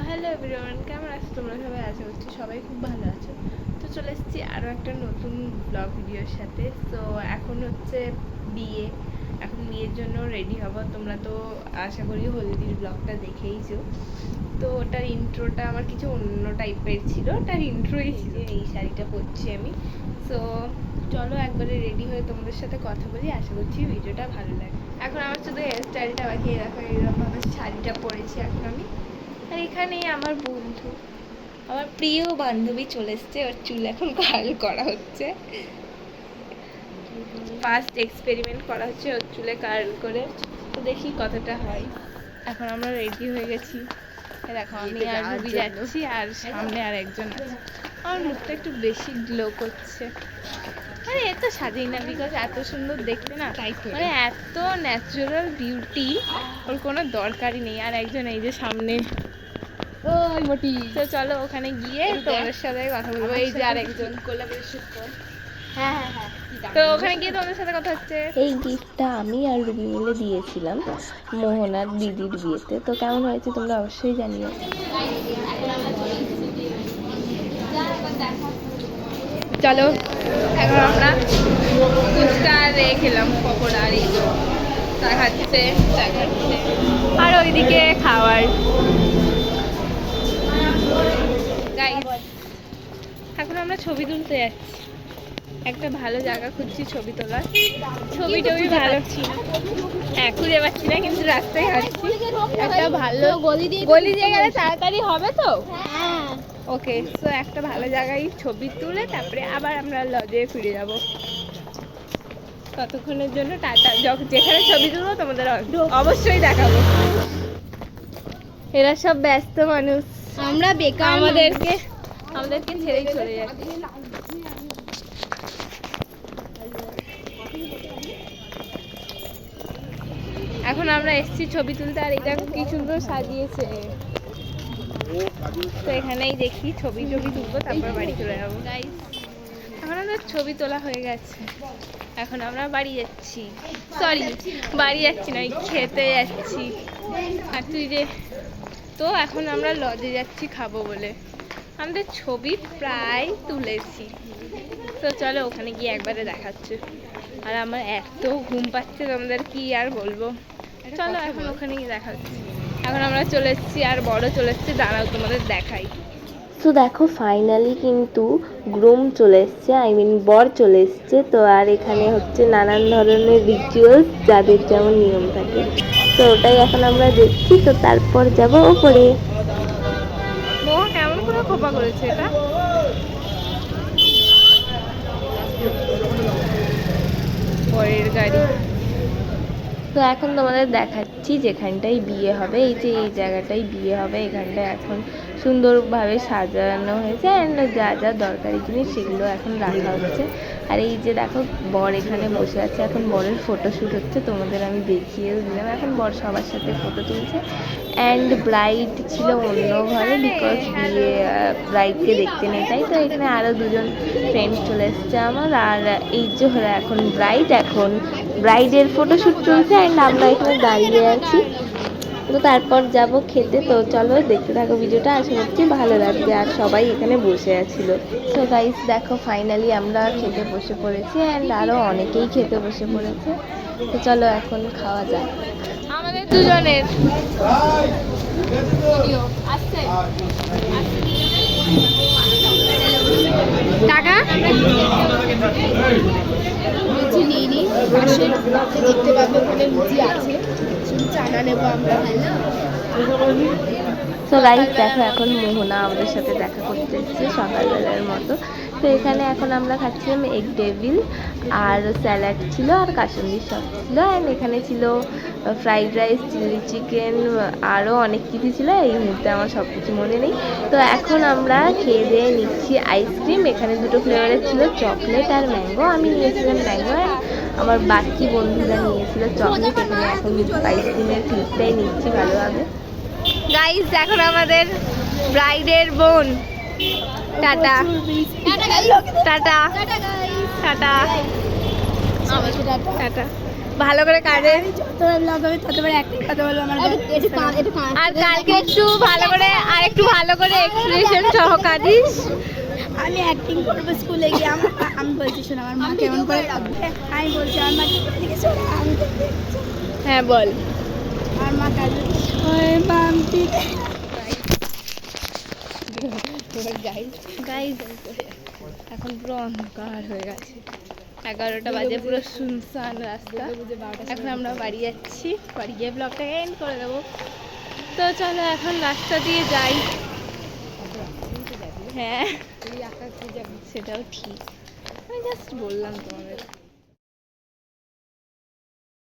Hello everyone, কেমন আছো তোমরা সবাই? আশা করছি সবাই খুব ভালো আছো। তো চলে এসেছি আরও একটা নতুন ব্লগ ভিডিওর সাথে। তো এখন হচ্ছে বিয়ে, এখন বিয়ের জন্য রেডি হব। তোমরা তো আশা করি হলদির ব্লগটা দেখেইছো। তো ওটার ইন্ট্রোটা আমার কিছু অন্য টাইপের ছিল, ওটার ইন্ট্রোই ছিল। এই শাড়িটা পরছি আমি। তো চলো একবারে রেডি হয়ে তোমাদের সাথে কথা বলি, আশা করছি ভিডিওটা ভালো লাগে। এখন আমার শুধু হেয়ার স্টাইলটা বাকি, দেখো এইরকমভাবে শাড়িটা পরেছি এখন আমি। আর এখানেই আমার বন্ধু, আমার প্রিয় বান্ধবী চলে এসছে। ওর চুল এখন কার্ল করা হচ্ছে, ফার্স্ট এক্সপেরিমেন্ট করা হচ্ছে ওর চুলে কার্ল করে। তো দেখি কতটা হয়। এখন আমরা রেডি হয়ে গেছি। দেখো আমি আর রুবি যাচ্ছি, আর সামনে আর একজন আছে। আমার মুখটা একটু বেশি গ্লো করছে। মানে এত সাজিয়ে না, বিকজ এত সুন্দর দেখতে না, মানে এত ন্যাচারাল বিউটি, ওর কোনো দরকারই নেই। আর একজন এই যে সামনে, তো চলো ওখানে গিয়ে তোমাদের সাথে কথা বলবো। এই যে আরেকজন, হ্যাঁ, তো ওখানে গিয়ে তোমাদের সাথে কথা হচ্ছে। এই গিফটটা আমি আর রুবি মিলে দিয়েছিলাম মোহনার দিদির বিয়েতে। তো কেমন হয়েছে তোমরা অবশ্যই জানিও। চলো এখন আমরা ফুচকা খেলাম, পকোড়া আর এই চা খাচ্ছে, আর ওইদিকে খাওয়ার। এখন আমরা ছবি তুলতে যাচ্ছি, একটা ভালো জায়গা খুঁজছি ছবি তোলার। ছবি টবি ভালো খুঁজে পাচ্ছি না, কিন্তু রাস্তায় হাঁটছি। একটা ভালো গলি দিয়ে গেলে তাড়াতাড়ি হবে তো। ওকে, তো একটা ভালো জায়গায় ছবি তুলে তারপরে আবার আমরা লজে ফিরে যাব। ততক্ষণের জন্য টাটা। যেখানে ছবি তুলবো তোমাদের অবশ্যই দেখাবো। এরা সব ব্যস্ত মানুষ, আমরা বেকার। আমাদেরকে ছেড়েই চলে যাচ্ছে। এখন আমরা এসেছি ছবি তুলতে, আর এটা কি সুন্দর সাজিয়েছে। তো এখানেই দেখি ছবি তুলবো, তারপর বাড়ি চলে যাবো। গাইস, এখন আমাদের ছবি তোলা হয়ে গেছে, এখন আমরা বাড়ি যাচ্ছি। সরি, বাড়ি যাচ্ছি না, খেতে যাচ্ছি। আর তুই যে, তো এখন আমরা লজে যাচ্ছি খাবো বলে। আমাদের ছবি প্রায় তুলেছি, তো চলো ওখানে গিয়ে একবারে দেখাচ্ছে। আর আমার এত ঘুম পাচ্ছে, তোমাদের কি আর বলবো। চলো এখন ওখানে গিয়ে দেখাচ্ছি। এখন আমরা চলে এসেছি, আর বড় চলে এসেছি, দাঁড়াও তোমাদের দেখাই। তো দেখো ফাইনালি কিন্তু গ্রুম চলে এসছে, বর চলে এসছে। তো আর এখানে হচ্ছে নানান ধরনের রিচুয়ালস, যাদের যেমন নিয়ম থাকে, তো ওটাই এখন আমরা দেখছি। তো তারপর যাব ওপরে। কেমন করে খোপা করেছে এটা। পরের গাড়ি। তো এখন তোমাদের দেখাচ্ছি যেখানটায় বিয়ে হবে। এই যে এই জায়গাটায় বিয়ে হবে, এখানটায় এখন সুন্দরভাবে সাজানো হয়েছে। অ্যান্ড যা যা দরকারি জিনিস সেগুলো এখন রাখা হচ্ছে। আর এই যে দেখো বর এখানে বসে আছে, এখন বরের ফটোশ্যুট হচ্ছে, তোমাদের আমি দেখিয়েও দিলাম। এখন বর সবার সাথে ফটো তুলছে। অ্যান্ড ব্রাইড ছিল অন্য ঘরে, বিকজ বিয়ে ব্রাইডকে দেখতে নেই, তাই তো এখানে আরও দুজন ফ্রেন্ড চলে এসছে আমার। আর এই যে হলো এখন ব্রাইড, এখন ব্রাইডের ফটোশ্যুট চলছে। অ্যান্ড আমরা এখানে দাঁড়িয়ে আছি। তো তারপর যাব খেতে। তো চলো দেখতে থাকো ভিডিওটা, আশা করছি ভালো লাগবে। আর সবাই এখানে বসে আছিল। তো গাইস দেখো ফাইনালি আমরা খেতে বসে পড়েছি, অ্যান্ড আরও অনেকেই খেতে বসে পড়েছে। তো চলো এখন খাওয়া যাক। আমাদের দুজনের টাকা লুচি নিয়ে নিই, পাশে দেখতে পাবে ওখানে লুচি আছে, শুধু চানা নেবো আমরা। তো গাইস দেখো এখন মোহনা আমাদের সাথে দেখা করতে এসেছে সকালবেলার মতো। তো এখানে এখন আমরা খাচ্ছিলাম এগ টেবিল, আর স্যালাড ছিল, আর কাসুন্দির সস ছিল। অ্যান্ড এখানে ছিল ফ্রাইড রাইস, চিলি চিকেন, আরও অনেক কিছু ছিল। এই মুহূর্তে আমার সব কিছু মনে নেই। তো এখন আমরা খেয়ে দিয়ে নিচ্ছি আইসক্রিম। এখানে দুটো ফ্লেভারের ছিল, চকলেট আর ম্যাঙ্গো। আমি নিয়েছিলাম ম্যাঙ্গো, আর আমার বাকি বন্ধুরা নিয়েছিল চকলেট। এখানে এখন আইসক্রিমের ফিলটাই নিচ্ছি ভালোভাবে। গাইস, এখন আমাদের ব্রাইডের বোন। Tata tata tata tata. ভালো করে কাজে, আর কালকে একটু ভালো করে আরেকটু একটু ভালো করে এক্সপ্রেশন সহ কাঁদিস। আমি অ্যাক্টিং করবো স্কুলে গিয়ে। আমি বলছি শোনো আমার মা কেমন করে কাঁদবে। আমি বলছি আমার মাকে দিকে শোনো আমি হ্যাঁ বল। আমার মা কাঁদবে ওই মামটি গাইজ এখন পুরো অন্ধকার হয়ে গেছে, 11টা বাজে, পুরো শুনশান রাস্তা। এখন আমরা বাড়ি যাচ্ছি, বাড়ি গিয়ে ব্লগটাকে এন্ড করে দেবো। তো চলো এখন রাস্তা দিয়ে যাই। হ্যাঁ সেটাও ঠিক, আমি জাস্ট বললাম তোমাদের।